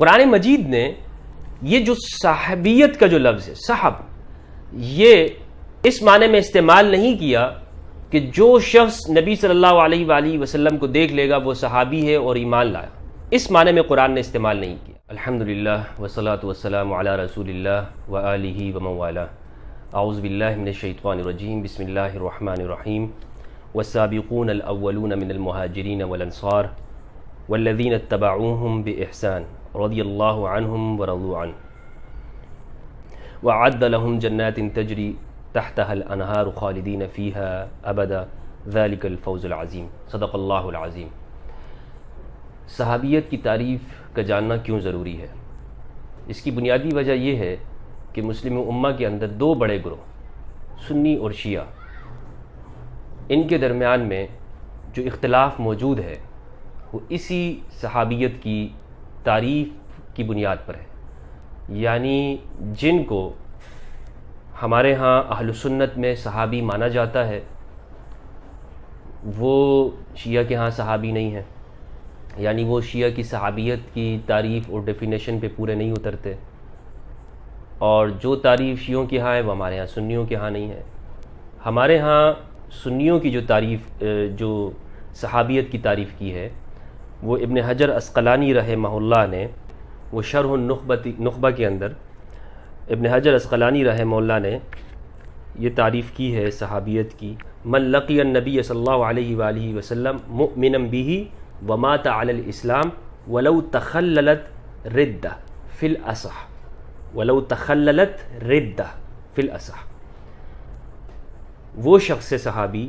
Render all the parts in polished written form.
قرآن مجید نے یہ جو صحابیت کا جو لفظ ہے صحب، یہ اس معنی میں استعمال نہیں کیا کہ جو شخص نبی صلی اللہ علیہ وآلہ وسلم کو دیکھ لے گا وہ صحابی ہے اور ایمان لایا، اس معنی میں قرآن نے استعمال نہیں کیا۔ الحمدللہ والصلاة والسلام علی رسول اللہ وآلہ ومن والاه۔ اعوذ باللہ من الشیطان الرجیم، بسم اللہ الرحمن الرحیم۔ والسابقون الاولون من المہاجرین والانصار والذین اتبعوهم بإحسان رضی اللہ عنہم ورضوا عنہ وأعد لهم جنات تجری تحتها الانہار خالدین فیہا ابدا ذلک الفوز العظیم۔ صدق اللہ العظیم۔ صحابیت کی تعریف کا جاننا کیوں ضروری ہے؟ اس کی بنیادی وجہ یہ ہے کہ مسلم امہ کے اندر دو بڑے گروہ سنی اور شیعہ، ان کے درمیان میں جو اختلاف موجود ہے وہ اسی صحابیت کی تعریف کی بنیاد پر ہے۔ یعنی جن کو ہمارے ہاں اہل سنت میں صحابی مانا جاتا ہے وہ شیعہ کے ہاں صحابی نہیں ہیں، یعنی وہ شیعہ کی صحابیت کی تعریف اور ڈیفینیشن پہ پورے نہیں اترتے، اور جو تعریف شیعوں کے ہاں ہے وہ ہمارے ہاں سنیوں کے ہاں نہیں ہے۔ ہمارے ہاں سنیوں کی جو تعریف جو صحابیت کی تعریف کی ہے وہ ابن حجر عسقلانی رحمہ اللہ نے، وہ شرح النخبہ کے اندر ابن حجر عسقلانی رحمہ اللہ نے یہ تعریف کی ہے صحابیت کی: من لقی النبی صلی اللہ علیہ وآلہ وسلم مؤمنا به ومات علی الاسلام ولو تخللت ردہ فی الاصح، ولو تخللت ردہ فی الاصح۔ وہ شخص صحابی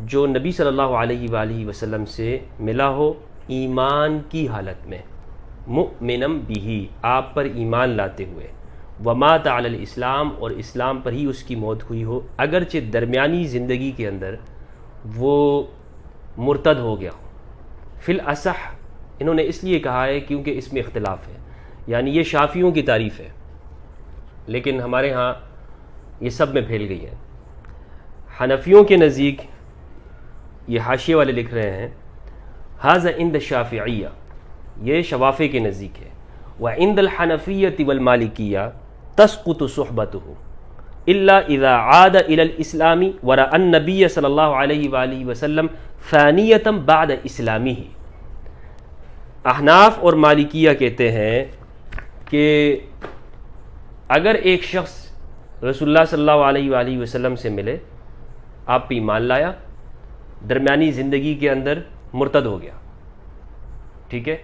جو نبی صلی اللہ علیہ وآلہ وسلم سے ملا ہو ایمان کی حالت میں، مؤمنا به، آپ پر ایمان لاتے ہوئے، ومات علی الاسلام، اور اسلام پر ہی اس کی موت ہوئی ہو، اگرچہ درمیانی زندگی کے اندر وہ مرتد ہو گیا ہو۔ فی الاصح انہوں نے اس لیے کہا ہے کیونکہ اس میں اختلاف ہے، یعنی یہ شافعیوں کی تعریف ہے لیکن ہمارے ہاں یہ سب میں پھیل گئی ہے۔ حنفیوں کے نزدیک یہ حاشیے والے لکھ رہے ہیں: ھذا عند الشافعیہ، یہ شوافع کے نزدیک ہے، وعند الحنفیۃ والمالکیہ تسقط صحبته الا اذا عاد الى الاسلام ورأى النبی صلی اللہ علیہ وآلہ وسلم ثانیۃ بعد اسلامہ۔ احناف اور مالکیہ کہتے ہیں کہ اگر ایک شخص رسول اللہ صلی اللہ علیہ وآلہ وسلم سے ملے، آپ پہ ایمان لایا، درمیانی زندگی کے اندر مرتد ہو گیا، ٹھیک ہے،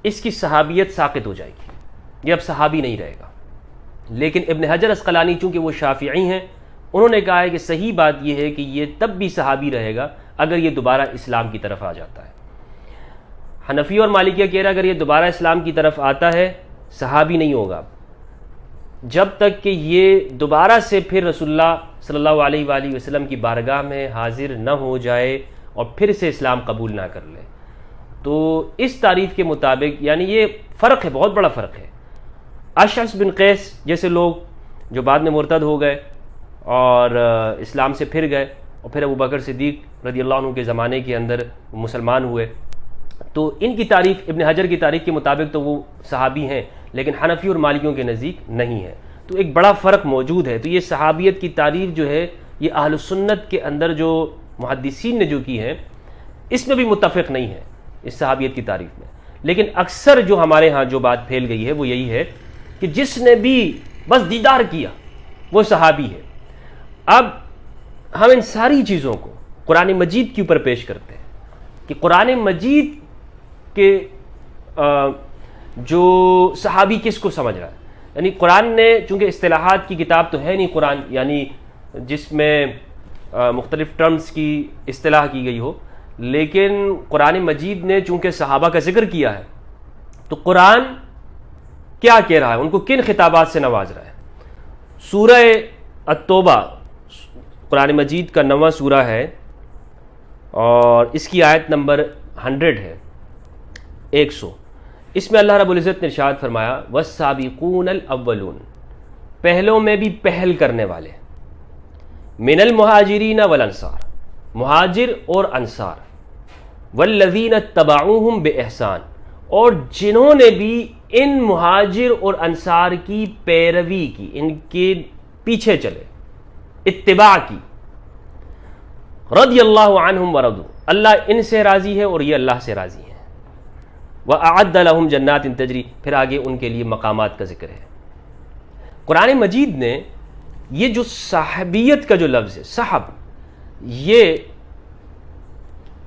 اس کی صحابیت ساقط ہو جائے گی، یہ اب صحابی نہیں رہے گا۔ لیکن ابن حجر عسقلانی چونکہ وہ شافعی ہیں، انہوں نے کہا ہے کہ صحیح بات یہ ہے کہ یہ تب بھی صحابی رہے گا اگر یہ دوبارہ اسلام کی طرف آ جاتا ہے۔ حنفی اور مالکیہ کہہ رہا ہے اگر یہ دوبارہ اسلام کی طرف آتا ہے صحابی نہیں ہوگا جب تک کہ یہ دوبارہ سے پھر رسول اللہ صلی اللہ علیہ وآلہ وسلم کی بارگاہ میں حاضر نہ ہو جائے اور پھر سے اسلام قبول نہ کر لے۔ تو اس تعریف کے مطابق یعنی یہ فرق ہے، بہت بڑا فرق ہے۔ اشعث بن قیس جیسے لوگ جو بعد میں مرتد ہو گئے اور اسلام سے پھر گئے، اور پھر ابوبکر صدیق رضی اللہ عنہ کے زمانے کے اندر مسلمان ہوئے، تو ان کی تعریف ابن حجر کی تعریف کے مطابق تو وہ صحابی ہیں، لیکن حنفی اور مالکیوں کے نزدیک نہیں ہے۔ تو ایک بڑا فرق موجود ہے۔ تو یہ صحابیت کی تعریف جو ہے یہ اہل سنت کے اندر جو محدثین نے جو کی ہے اس میں بھی متفق نہیں ہے اس صحابیت کی تعریف میں، لیکن اکثر جو ہمارے ہاں جو بات پھیل گئی ہے وہ یہی ہے کہ جس نے بھی بس دیدار کیا وہ صحابی ہے۔ اب ہم ان ساری چیزوں کو قرآن مجید کے اوپر پیش کرتے ہیں کہ قرآن مجید کے جو صحابی کس کو سمجھ رہا ہے، یعنی قرآن نے چونکہ اصطلاحات کی کتاب تو ہے نہیں قرآن، یعنی جس میں مختلف ٹرمز کی اصطلاح کی گئی ہو، لیکن قرآن مجید نے چونکہ صحابہ کا ذکر کیا ہے تو قرآن کیا کہہ رہا ہے، ان کو کن خطابات سے نواز رہا ہے۔ سورہ التوبہ قرآن مجید کا 9واں سورہ ہے اور اس کی آیت نمبر 100 ہے، 100۔ اس میں اللہ رب العزت نے ارشاد فرمایا: والسابقون الاولون، پہلوں میں بھی پہل کرنے والے، من المہاجرین والانصار، مہاجر اور انصار، والذین اتبعوہم باحسان، اور جنہوں نے بھی ان مہاجر اور انصار کی پیروی کی، ان کے پیچھے چلے، اتباع کی. رضی اللہ عنہم ورضوا، اللہ ان سے راضی ہے اور یہ اللہ سے راضی ہیں. وَأَعَدَّ لَهُمْ جَنَّاتٍ تَجْرِي، پھر آگے ان کے لیے مقامات کا ذکر ہے. قرآن مجید نے یہ جو صحابیت کا جو لفظ ہے، صحب، یہ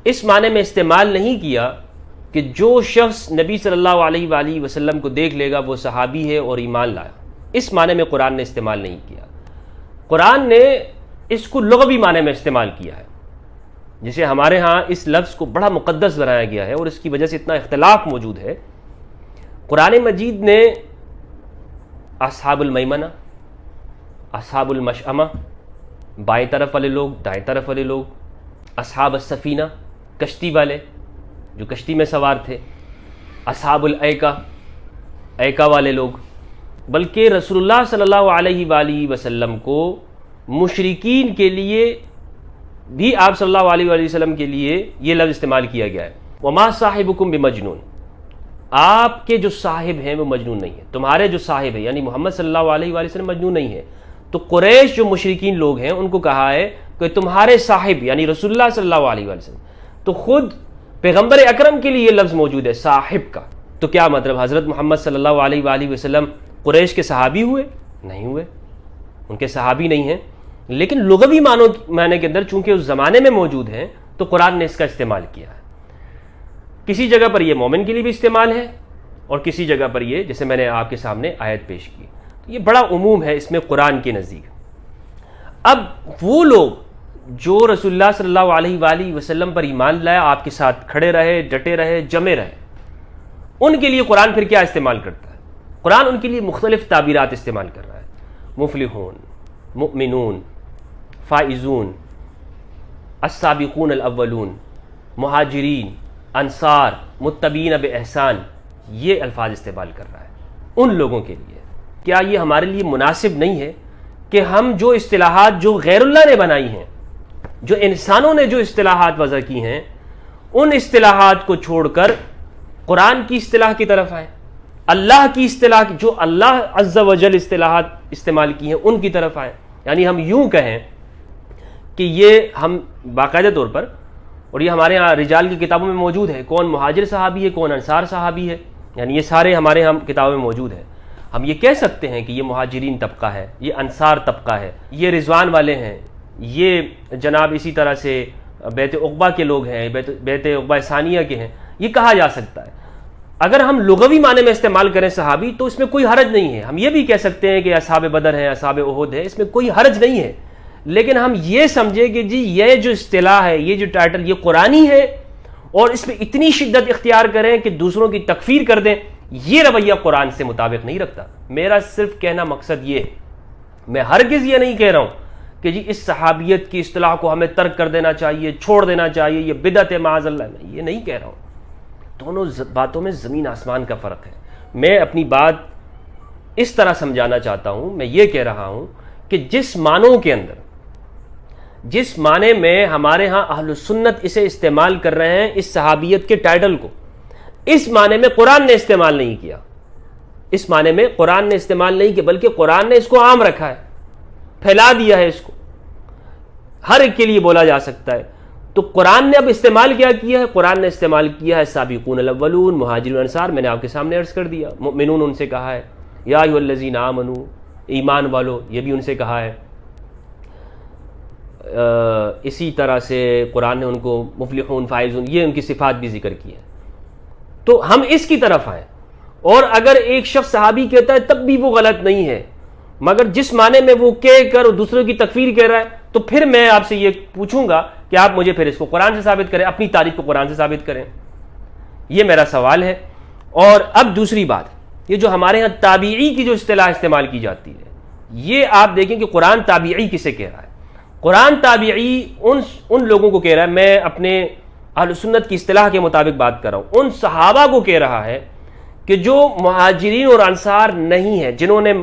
اس معنی میں استعمال نہیں کیا کہ جو شخص نبی صلی اللہ علیہ وآلہ وسلم کو دیکھ لے گا وہ صحابی ہے اور ایمان لایا، اس معنی میں قرآن نے استعمال نہیں کیا. قرآن نے اس کو لغوی معنی میں استعمال کیا ہے، جسے ہمارے ہاں اس لفظ کو بڑا مقدس بنایا گیا ہے اور اس کی وجہ سے اتنا اختلاف موجود ہے. قرآن مجید نے اصحاب المیمنہ، اصحاب المشأمہ، بائیں طرف والے لوگ، دائیں طرف والے لوگ، اصحاب السفینہ، کشتی والے جو کشتی میں سوار تھے، اصحاب الایکہ، ایکہ والے لوگ، بلکہ رسول اللہ صلی اللہ علیہ وآلہ وسلم کو مشرکین کے لیے بھی آپ صلی اللہ علیہ وآلہ وسلم کے لیے یہ لفظ استعمال کیا گیا ہے. وما صاحبکم بمجنون، آپ کے جو صاحب ہیں وہ مجنون نہیں ہے. تمہارے جو صاحب ہیں یعنی محمد صلی اللہ علیہ وآلہ وسلم مجنون نہیں ہے. تو قریش جو مشرکین لوگ ہیں ان کو کہا ہے کہ تمہارے صاحب یعنی رسول اللہ صلی اللہ علیہ وآلہ وسلم، تو خود پیغمبر اکرم کے لیے یہ لفظ موجود ہے صاحب کا. تو کیا مطلب حضرت محمد صلی اللہ علیہ وآلہ وسلم قریش کے صحابی ہوئے؟ نہیں ہوئے، ان کے صحابی نہیں ہیں. لیکن لغوی معنی کے اندر چونکہ اس زمانے میں موجود ہیں تو قرآن نے اس کا استعمال کیا ہے. کسی جگہ پر یہ مومن کے لیے بھی استعمال ہے اور کسی جگہ پر یہ، جیسے میں نے آپ کے سامنے آیت پیش کی، یہ بڑا عموم ہے اس میں قرآن کے نزدیک. اب وہ لوگ جو رسول اللہ صلی اللہ علیہ وآلہ وسلم پر ایمان لایا، آپ کے ساتھ کھڑے رہے، ڈٹے رہے، جمے رہے، ان کے لیے قرآن پھر کیا استعمال کرتا ہے؟ قرآن ان کے لیے مختلف تعبیرات استعمال کر رہا ہے. مفلحون، مؤمنون، فائزون، السابقون الاولون، مہاجرین، انصار، متبعین باحسان، یہ الفاظ استعمال کر رہا ہے ان لوگوں کے لیے. کیا یہ ہمارے لیے مناسب نہیں ہے کہ ہم جو اصطلاحات جو غیر اللہ نے بنائی ہیں، جو انسانوں نے جو اصطلاحات وضع کی ہیں، ان اصطلاحات کو چھوڑ کر قرآن کی اصطلاح کی طرف آئیں، اللہ کی اصطلاح جو اللہ عز و جل اصطلاحات استعمال کی ہیں ان کی طرف آئیں. یعنی ہم یوں کہیں کہ یہ ہم باقاعدہ طور پر، اور یہ ہمارے ہاں رجال کی کتابوں میں موجود ہے، کون مہاجر صحابی ہے، کون انصار صحابی ہے، یعنی یہ سارے ہمارے ہاں کتابوں میں موجود ہے. ہم یہ کہہ سکتے ہیں کہ یہ مہاجرین طبقہ ہے، یہ انصار طبقہ ہے، یہ رضوان والے ہیں، یہ جناب اسی طرح سے بیت عقبہ کے لوگ ہیں، بیت عقبہ ثانیہ کے ہیں، یہ کہا جا سکتا ہے. اگر ہم لغوی معنی میں استعمال کریں صحابی تو اس میں کوئی حرج نہیں ہے. ہم یہ بھی کہہ سکتے ہیں کہ اصحاب بدر ہیں، اصحاب احد ہیں، اس میں کوئی حرج نہیں ہے. لیکن ہم یہ سمجھے کہ جی یہ جو اصطلاح ہے، یہ جو ٹائٹل، یہ قرآنی ہے اور اس میں اتنی شدت اختیار کریں کہ دوسروں کی تکفیر کر دیں، یہ رویہ قرآن سے مطابق نہیں رکھتا. میرا صرف کہنا مقصد یہ ہے، میں ہرگز یہ نہیں کہہ رہا ہوں کہ جی اس صحابیت کی اصطلاح کو ہمیں ترک کر دینا چاہیے، چھوڑ دینا چاہیے، یہ بدعت ہے معاذ اللہ. میں یہ نہیں کہہ رہا ہوں. دونوں باتوں میں زمین آسمان کا فرق ہے. میں اپنی بات اس طرح سمجھانا چاہتا ہوں، میں یہ کہہ رہا ہوں کہ جس معنوں کے اندر، جس معنی میں ہمارے ہاں اہل سنت اسے استعمال کر رہے ہیں، اس صحابیت کے ٹائٹل کو، اس معنی میں قرآن نے استعمال نہیں کیا. اس معنی میں قرآن نے استعمال نہیں کیا، بلکہ قرآن نے اس کو عام رکھا ہے، پھیلا دیا ہے، اس کو ہر ایک کے لیے بولا جا سکتا ہے. تو قرآن نے اب استعمال کیا کیا ہے؟ قرآن نے استعمال کیا ہے سابقون الاولون، مہاجرون انصار. میں نے آپ کے سامنے عرض کر دیا. مؤمنون ان سے کہا ہے، یا ایھا الذین آمنوا، ایمان والو، یہ بھی ان سے کہا ہے. اسی طرح سے قرآن نے ان کو مفلحون، فائزون، یہ ان کی صفات بھی ذکر کی ہے. تو ہم اس کی طرف آئیں. اور اگر ایک شخص صحابی کہتا ہے تب بھی وہ غلط نہیں ہے، مگر جس معنی میں وہ کہہ کر دوسروں کی تکفیر کہہ رہا ہے تو پھر میں آپ سے یہ پوچھوں گا کہ آپ مجھے پھر اس کو قرآن سے ثابت کریں، اپنی تعریف کو قرآن سے ثابت کریں. یہ میرا سوال ہے. اور اب دوسری بات، یہ جو ہمارے ہاں تابعی کی جو اصطلاح استعمال کی جاتی ہے، یہ آپ دیکھیں کہ قرآن تابعی کسے کہہ رہا ہے. قرآن تابعی ان لوگوں کو کہہ رہا ہے، میں اپنے اہل سنت کی اصطلاح کے مطابق بات کر رہا ہوں، ان صحابہ کو کہہ رہا ہے کہ جو مہاجرین اور انصار نہیں ہیں، جنہوں نے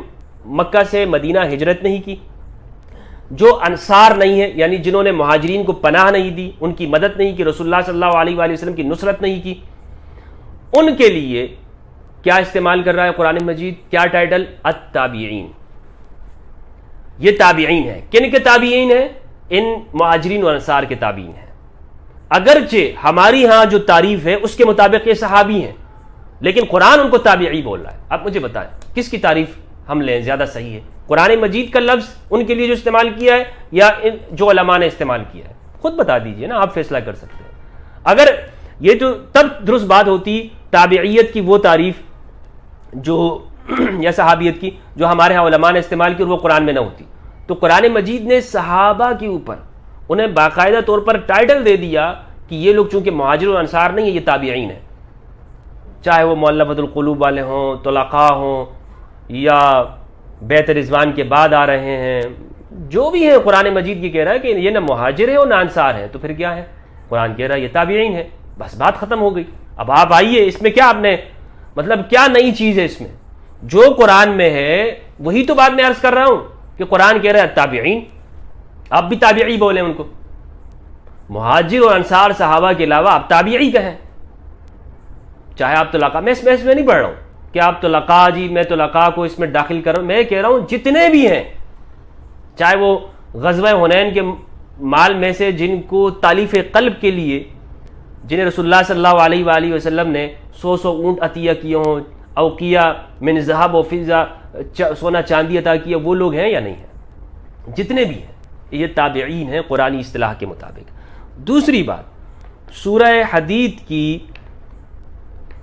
مکہ سے مدینہ ہجرت نہیں کی، جو انصار نہیں ہے یعنی جنہوں نے مہاجرین کو پناہ نہیں دی، ان کی مدد نہیں کی، رسول اللہ صلی اللہ علیہ وآلہ وسلم کی نصرت نہیں کی، ان کے لیے کیا استعمال کر رہا ہے قرآن مجید؟ کیا ٹائٹل؟ التابعین. یہ تابعین ہیں. کن کے تابعین ہیں؟ ان مہاجرین و انصار کے تابعین ہیں. اگرچہ ہماری ہاں جو تعریف ہے اس کے مطابق یہ صحابی ہیں، لیکن قرآن ان کو تابعی بول رہا ہے. آپ مجھے بتائیں کس کی تعریف ہم لیں زیادہ صحیح ہے؟ قرآن مجید کا لفظ ان کے لیے جو استعمال کیا ہے یا جو علماء نے استعمال کیا ہے؟ خود بتا دیجئے نا، آپ فیصلہ کر سکتے ہیں. اگر یہ تو تب درست بات ہوتی تابعیت کی وہ تعریف جو یا صحابیت کی جو ہمارے ہاں علماء نے استعمال کی اور وہ قرآن میں نہ ہوتی. تو قرآن مجید نے صحابہ کے اوپر انہیں باقاعدہ طور پر ٹائٹل دے دیا کہ یہ لوگ چونکہ مہاجر و انصار نہیں ہیں، یہ تابعین ہیں. چاہے وہ مؤلفۃ القلوب والے ہوں، طلقاء ہوں، یا بیعت رضوان کے بعد آ رہے ہیں، جو بھی ہیں. قرآن مجید یہ کہہ رہا ہے کہ یہ نہ مہاجر ہے اور نہ انصار ہے. تو پھر کیا ہے؟ قرآن کہہ رہا ہے یہ تابعین ہے. بس بات ختم ہو گئی. اب آپ آئیے، اس میں کیا آپ نے مطلب کیا نئی چیز ہے اس میں؟ جو قرآن میں ہے وہی تو بات میں عرض کر رہا ہوں کہ قرآن کہہ رہا ہے تابعین، آپ بھی تابعی بولیں ان کو. مہاجر اور انصار صحابہ کے علاوہ آپ تابعی کہیں. چاہے آپ طلقاء، میں اس میں نہیں پڑھ رہا ہوں کہ آپ طلقاء جی میں طلقاء کو اس میں داخل کر رہا ہوں. میں کہہ رہا ہوں جتنے بھی ہیں، چاہے وہ غزوہ حنین کے مال میں سے جن کو تالیف قلب کے لیے جنہیں رسول اللہ صلی اللہ علیہ وآلہ وسلم نے 100 اونٹ عطیہ کیے ہوں، اوقیہ من ذہب و فضہ، سونا چاندی عطا کیا، وہ لوگ ہیں یا نہیں ہیں؟ جتنے بھی ہیں یہ تابعین ہیں قرآنی اصطلاح کے مطابق. دوسری بات، سورہ حدید کی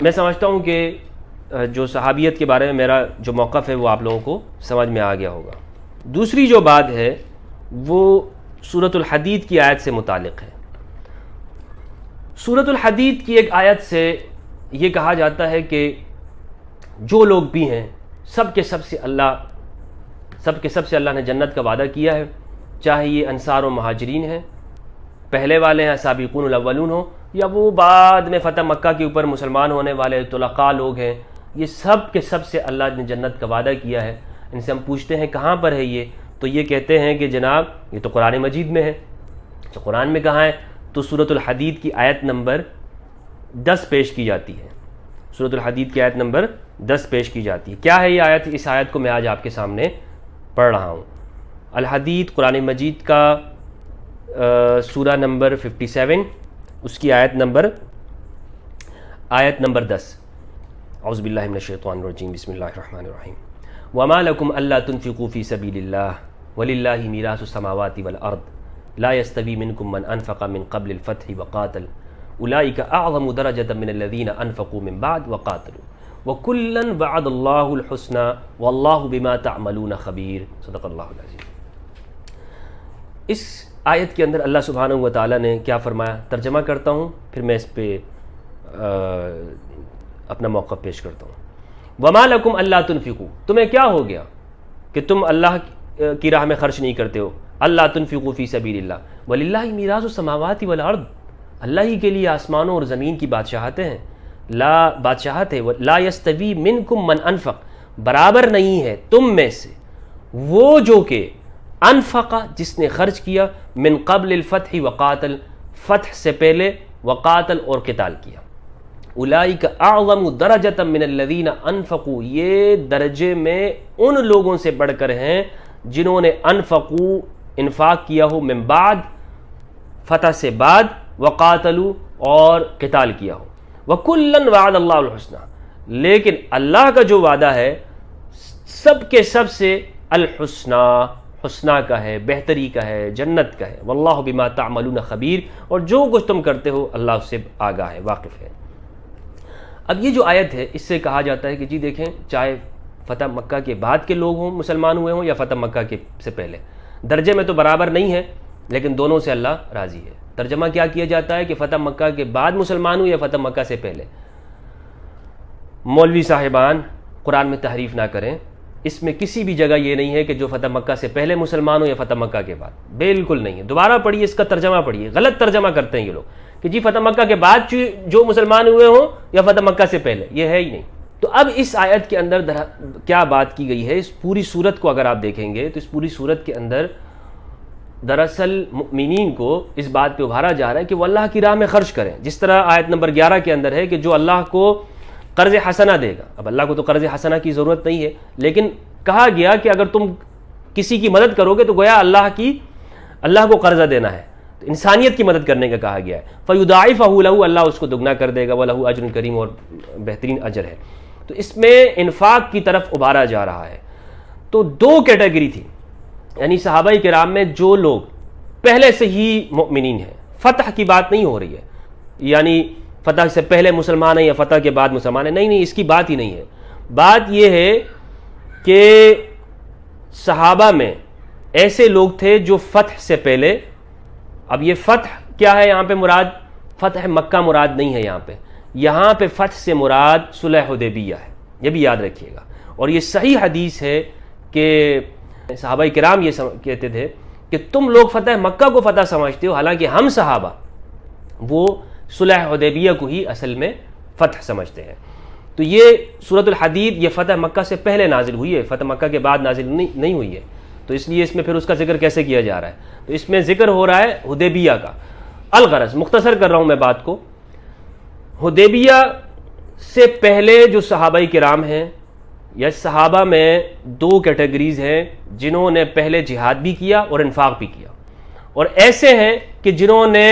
میں سمجھتا ہوں کہ جو صحابیت کے بارے میں میرا جو موقف ہے وہ آپ لوگوں کو سمجھ میں آ گیا ہوگا. دوسری جو بات ہے وہ سورۃ الحدید کی آیت سے متعلق ہے. سورۃ الحدید کی ایک آیت سے یہ کہا جاتا ہے کہ جو لوگ بھی ہیں سب کے سب سے اللہ نے جنت کا وعدہ کیا ہے، چاہے یہ انصار و مہاجرین ہیں، پہلے والے ہیں سابقون الاولون ہوں، یا وہ بعد میں فتح مکہ کے اوپر مسلمان ہونے والے طلقاء لوگ ہیں. یہ سب کے سب سے اللہ نے جنت کا وعدہ کیا ہے. ان سے ہم پوچھتے ہیں کہاں پر ہے یہ؟ تو یہ کہتے ہیں کہ جناب یہ تو قرآن مجید میں ہے. تو قرآن میں کہاں ہے؟ تو سورۃ الحدید کی آیت نمبر 10 پیش کی جاتی ہے. سورۃ الحدید کی آیت نمبر 10 پیش کی جاتی ہے. کیا ہے یہ آیت؟ اس آیت کو میں آج آپ کے سامنے پڑھ رہا ہوں. الحدید قرآن مجید کا سورہ نمبر 57، اس کی آیت نمبر 10. اعوذ باللہ من الشیطان الرجیم، بسم اللہ الرحمن الرحیم. وما لکم الا تنفقوا فی سبیل اللہ وللہ میراث السماوات والارض لا یستوی منکم من انفق من قبل الفتح وقاتل اولئک اعظم درجۃ من الذین انفقوا من بعد وقاتلوا وکلا وعد اللہ الحسنى واللہ بما تعملون خبیر. صدق اللہ العظیم. اس آیت کے اندر اللہ سبحانہ و تعالیٰ نے کیا فرمایا؟ ترجمہ کرتا ہوں پھر میں اس پہ اپنا موقف پیش کرتا ہوں. وما لکم الا تنفقوا، تمہیں کیا ہو گیا کہ تم اللہ کی راہ میں خرچ نہیں کرتے ہو؟ اللہ تنفقوا فی سبیل اللہ وللہ میراث السماوات والارض، اللہ ہی کے لیے آسمانوں اور زمین کی بادشاہتیں ہیں. بادشاہت ہے. لا یستوی منکم من انفق، برابر نہیں ہے تم میں سے وہ جو کہ انفق، جس نے خرچ کیا، من قبل الفتح وقاتل، فتح سے پہلے، وقاتل اور قتال کیا. اولئک اعظم درجۃ من الذین انفقوا، یہ درجے میں ان لوگوں سے بڑھ کر ہیں جنہوں نے انفقوا، انفاق کیا ہو، من بعد، فتح سے بعد، وقاتلوا اور قتال کیا ہو. وکلا وعد اللہ الحسنى، لیکن اللہ کا جو وعدہ ہے سب کے سب سے الحسنى، حسنہ کا ہے، بہتری کا ہے، جنت کا ہے. واللہ بما تعملون خبیر، اور جو کچھ تم کرتے ہو اللہ اس سے آگاہ ہے، واقف ہے. اب یہ جو آیت ہے اس سے کہا جاتا ہے کہ جی دیکھیں، چاہے فتح مکہ کے بعد کے لوگ ہوں مسلمان ہوئے ہوں یا فتح مکہ کے سے پہلے، درجے میں تو برابر نہیں ہے لیکن دونوں سے اللہ راضی ہے. ترجمہ کیا کیا جاتا ہے کہ فتح مکہ کے بعد مسلمان ہوں یا فتح مکہ سے پہلے. مولوی صاحبان قرآن میں تحریف نہ کریں، اس میں کسی بھی جگہ یہ نہیں ہے کہ جو فتح مکہ سے پہلے مسلمان ہوں یا فتح مکہ کے بعد، بالکل نہیں ہے. دوبارہ پڑھیے، اس کا ترجمہ پڑھیے. غلط ترجمہ کرتے ہیں یہ لوگ کہ جی فتح مکہ کے بعد جو مسلمان ہوئے ہوں یا فتح مکہ سے پہلے، یہ ہے ہی نہیں. تو اب اس آیت کے اندر کیا بات کی گئی ہے؟ اس پوری صورت کو اگر آپ دیکھیں گے تو اس پوری صورت کے اندر دراصل مؤمنین کو اس بات پہ ابھارا جا رہا ہے کہ وہ اللہ کی راہ میں خرچ کریں. جس طرح آیت نمبر 11 کے اندر ہے کہ جو اللہ کو قرض حسنہ دے گا. اب اللہ کو تو قرض حسنہ کی ضرورت نہیں ہے، لیکن کہا گیا کہ اگر تم کسی کی مدد کرو گے تو گویا اللہ کو قرضہ دینا ہے، تو انسانیت کی مدد کرنے کا کہا گیا ہے. فَيُضَاعِفَهُ لَهُ، اللہ اس کو دگنا کر دے گا. وَلَهُ أَجْرٌ کریم، اور بہترین اجر ہے. تو اس میں انفاق کی طرف ابھارا جا رہا ہے. تو دو کیٹیگری تھی، یعنی صحابہ کرام میں جو لوگ پہلے سے ہی مؤمنین ہیں، فتح کی بات نہیں ہو رہی ہے، یعنی فتح سے پہلے مسلمان ہیں یا فتح کے بعد مسلمان ہیں، نہیں، اس کی بات ہی نہیں ہے. بات یہ ہے کہ صحابہ میں ایسے لوگ تھے جو فتح سے پہلے، اب یہ فتح کیا ہے یہاں پہ مراد؟ فتح مکہ مراد نہیں ہے یہاں پہ فتح سے مراد صلح حدیبیہ ہے، یہ بھی یاد رکھیے گا. اور یہ صحیح حدیث ہے کہ صحابہ کرام یہ کہتے تھے کہ تم لوگ فتح مکہ کو فتح سمجھتے ہو، حالانکہ ہم صحابہ وہ صلح حدیبیہ کو ہی اصل میں فتح سمجھتے ہیں. تو یہ سورۃ الحدید یہ فتح مکہ سے پہلے نازل ہوئی ہے، فتح مکہ کے بعد نازل نہیں ہوئی ہے. تو اس لیے اس میں پھر اس کا ذکر کیسے کیا جا رہا ہے؟ تو اس میں ذکر ہو رہا ہے حدیبیہ کا. الغرض مختصر کر رہا ہوں میں بات کو، حدیبیہ سے پہلے جو صحابہ کرام ہیں، یا صحابہ میں دو کیٹیگریز ہیں جنہوں نے پہلے جہاد بھی کیا اور انفاق بھی کیا، اور ایسے ہیں کہ جنہوں نے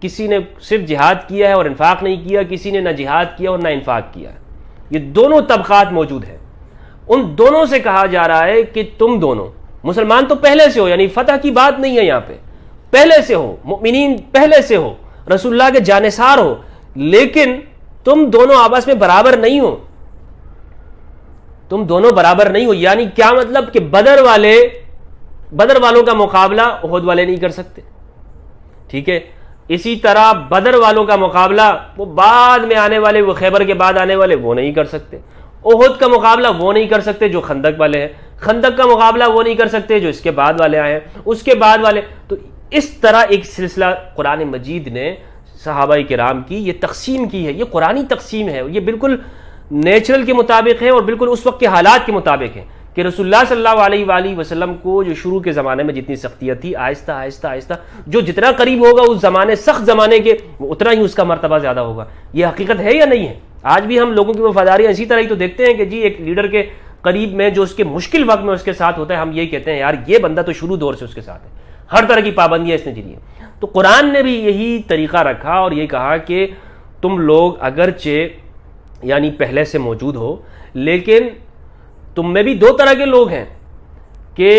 کسی نے صرف جہاد کیا ہے اور انفاق نہیں کیا، کسی نے نہ جہاد کیا اور نہ انفاق کیا. یہ دونوں طبقات موجود ہیں. ان دونوں سے کہا جا رہا ہے کہ تم دونوں مسلمان تو پہلے سے ہو، یعنی فتح کی بات نہیں ہے یہاں پہ، پہلے سے ہو، مؤمنین پہلے سے ہو، رسول اللہ کے جانثار ہو، لیکن تم دونوں آپس میں برابر نہیں ہو. تم دونوں برابر نہیں ہو یعنی کیا مطلب؟ کہ بدر والوں کا مقابلہ احد والے نہیں کر سکتے، ٹھیک ہے. اسی طرح بدر والوں کا مقابلہ وہ بعد میں آنے والے، وہ خیبر کے بعد آنے والے، وہ نہیں کر سکتے. احد کا مقابلہ وہ نہیں کر سکتے جو خندق والے ہیں، خندق کا مقابلہ وہ نہیں کر سکتے جو اس کے بعد والے آئے ہیں، اس کے بعد والے. تو اس طرح ایک سلسلہ قرآن مجید نے صحابہ کرام کی یہ تقسیم کی ہے. یہ قرآنی تقسیم ہے، یہ بالکل نیچرل کے مطابق ہے اور بالکل اس وقت کے حالات کے مطابق ہے کہ رسول اللہ صلی اللہ علیہ وآلہ وسلم کو جو شروع کے زمانے میں جتنی سختیاں تھی، آہستہ آہستہ آہستہ جو جتنا قریب ہوگا اس زمانے، سخت زمانے کے، اتنا ہی اس کا مرتبہ زیادہ ہوگا. یہ حقیقت ہے یا نہیں ہے؟ آج بھی ہم لوگوں کی وفاداریاں اسی طرح ہی تو دیکھتے ہیں کہ جی ایک لیڈر کے قریب میں جو اس کے مشکل وقت میں اس کے ساتھ ہوتا ہے، ہم یہی کہتے ہیں یار یہ بندہ تو شروع دور سے اس کے ساتھ ہے، ہر طرح کی پابندیاں اس نے جھیلی ہیں. تو قرآن نے بھی یہی طریقہ رکھا اور یہ کہا کہ تم لوگ اگرچہ یعنی پہلے سے موجود ہو، لیکن تم میں بھی دو طرح کے لوگ ہیں کہ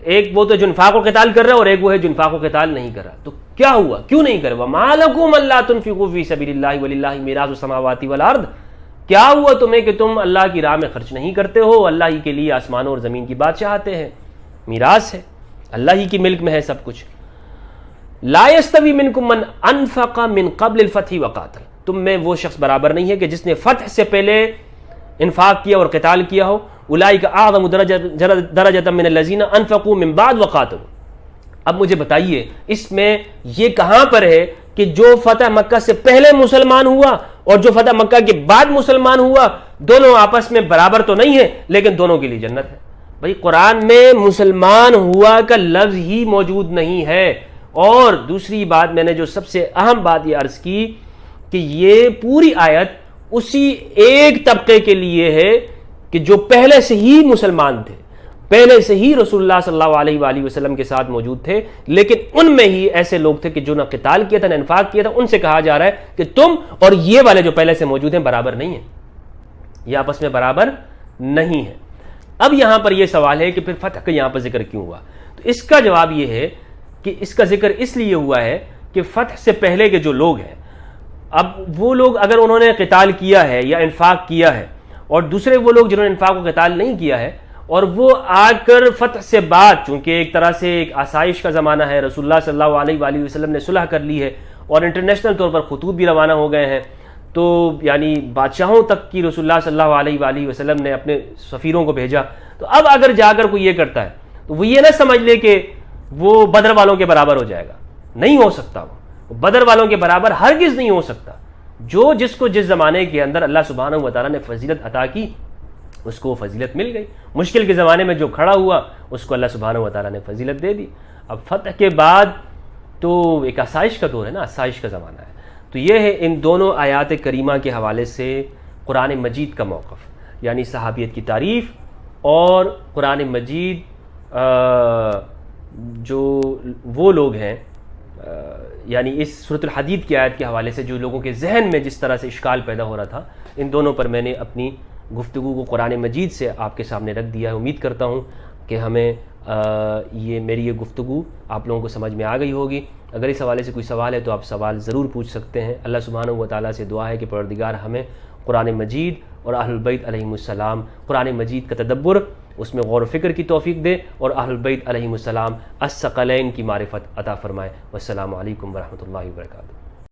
ایک وہ تو جو انفاق و قتال کر رہا ہے اور ایک وہ ہے جو انفاق و قتال نہیں کر رہا. تو کیا ہوا؟ کیوں نہیں کر رہا؟ وَمَا لَكُمْ أَلَّا تُنْفِقُوا فِي سَبِيلِ اللَّهِ وَلِلَّهِ مِيرَاثُ السَّمَاوَاتِ وَالْأَرْضِ. کیا ہوا تمہیں کہ تم اللہ کی راہ میں خرچ نہیں کرتے ہو؟ اللہ ہی کے لیے آسمانوں اور زمین کی بادشاہتیں ہیں، میراث ہے، اللہ ہی کی ملک میں ہے سب کچھ. لا يستوي منكم من انفق من قبل الفتح وقاتل. تم میں وہ شخص برابر نہیں ہے کہ جس نے فتح سے پہلے انفاق کیا اور قتال کیا ہو. اولئک اعظم درجۃ من الذین انفقوا من بعد وقاتلوا. اب مجھے بتائیے اس میں یہ کہاں پر ہے کہ جو فتح مکہ سے پہلے مسلمان ہوا اور جو فتح مکہ کے بعد مسلمان ہوا دونوں آپس میں برابر تو نہیں ہے لیکن دونوں کے لیے جنت ہے؟ بھائی قرآن میں مسلمان ہوا کا لفظ ہی موجود نہیں ہے. اور دوسری بات میں نے جو سب سے اہم بات یہ عرض کی کہ یہ پوری آیت اسی ایک طبقے کے لیے ہے کہ جو پہلے سے ہی مسلمان تھے، پہلے سے ہی رسول اللہ صلی اللہ علیہ وآلہ وسلم کے ساتھ موجود تھے، لیکن ان میں ہی ایسے لوگ تھے کہ جو نہ قتال کیا تھا نہ انفاق کیا تھا. ان سے کہا جا رہا ہے کہ تم اور یہ والے جو پہلے سے موجود ہیں برابر نہیں ہیں، یہ آپس میں برابر نہیں ہیں. اب یہاں پر یہ سوال ہے کہ پھر فتح کا یہاں پر ذکر کیوں ہوا؟ تو اس کا جواب یہ ہے کہ اس کا ذکر اس لیے ہوا ہے کہ فتح سے پہلے کے جو لوگ ہیں، اب وہ لوگ اگر انہوں نے قتال کیا ہے یا انفاق کیا ہے، اور دوسرے وہ لوگ جنہوں نے انفاق و قتال نہیں کیا ہے، اور وہ آ کر فتح سے بعد، چونکہ ایک طرح سے ایک آسائش کا زمانہ ہے، رسول اللہ صلی اللہ علیہ وآلہ وسلم نے صلح کر لی ہے اور انٹرنیشنل طور پر خطوط بھی روانہ ہو گئے ہیں، تو یعنی بادشاہوں تک کی رسول اللہ صلی اللہ علیہ وآلہ وسلم نے اپنے سفیروں کو بھیجا. تو اب اگر جا کر کوئی یہ کرتا ہے تو وہ یہ نہ سمجھ لے کہ وہ بدر والوں کے برابر ہو جائے گا. نہیں ہو سکتا، وہ بدر والوں کے برابر ہرگز نہیں ہو سکتا. جو جس کو جس زمانے کے اندر اللہ سبحانہ و تعالیٰ نے فضیلت عطا کی اس کو وہ فضیلت مل گئی. مشکل کے زمانے میں جو کھڑا ہوا اس کو اللہ سبحانہ و تعالیٰ نے فضیلت دے دی. اب فتح کے بعد تو ایک آسائش کا دور ہے نا، آسائش کا زمانہ ہے. تو یہ ہے ان دونوں آیات کریمہ کے حوالے سے قرآن مجید کا موقف، یعنی صحابیت کی تعریف اور قرآن مجید جو وہ لوگ ہیں، یعنی اس سورۃ الحدید کی آیت کے حوالے سے جو لوگوں کے ذہن میں جس طرح سے اشکال پیدا ہو رہا تھا، ان دونوں پر میں نے اپنی گفتگو کو قرآن مجید سے آپ کے سامنے رکھ دیا ہے۔ امید کرتا ہوں کہ ہمیں میری یہ گفتگو آپ لوگوں کو سمجھ میں آ گئی ہوگی۔ اگر اس حوالے سے کوئی سوال ہے تو آپ سوال ضرور پوچھ سکتے ہیں۔ اللہ سبحانہ و تعالیٰ سے دعا ہے کہ پروردگار ہمیں قرآن مجید اور اہل البیت علیہم السلام، قرآن مجید کا تدبر، اس میں غور و فکر کی توفیق دے، اور اہل البیت علیہم السلام الثقلین کی معرفت عطا فرمائے۔ والسلام علیکم ورحمۃ اللہ وبرکاتہ۔